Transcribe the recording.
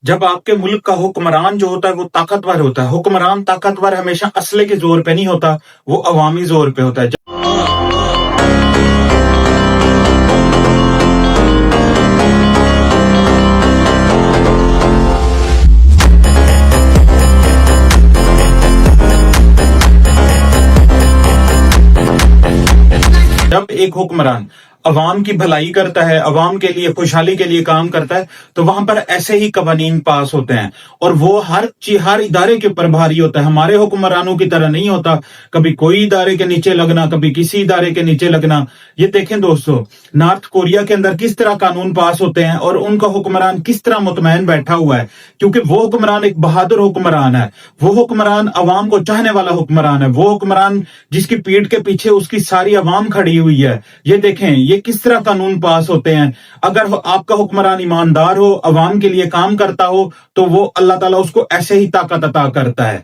جب آپ کے ملک کا حکمران جو ہوتا ہے وہ طاقتور ہوتا ہے، حکمران طاقتور ہمیشہ اسلحے کے زور پہ نہیں ہوتا، وہ عوامی زور پہ ہوتا ہے۔ جب ایک حکمران عوام کی بھلائی کرتا ہے، عوام کے لیے خوشحالی کے لیے کام کرتا ہے، تو وہاں پر ایسے ہی قوانین پاس ہوتے ہیں، اور وہ ہر ادارے کے اوپر بھاری ہوتا ہے۔ ہمارے حکمرانوں کی طرح نہیں ہوتا، کبھی کوئی ادارے کے نیچے لگنا، کبھی کسی ادارے کے نیچے لگنا۔ یہ دیکھیں دوستو، نارتھ کوریا کے اندر کس طرح قانون پاس ہوتے ہیں، اور ان کا حکمران کس طرح مطمئن بیٹھا ہوا ہے، کیونکہ وہ حکمران ایک بہادر حکمران ہے، وہ حکمران عوام کو چاہنے والا حکمران ہے، وہ حکمران جس کی پیٹھ کے پیچھے اس کی ساری عوام کھڑی ہوئی ہے۔ یہ دیکھیں یہ کس طرح قانون پاس ہوتے ہیں۔ اگر آپ کا حکمران ایماندار ہو، عوام کے لیے کام کرتا ہو، تو وہ اللہ تعالیٰ اس کو ایسے ہی طاقت عطا کرتا ہے۔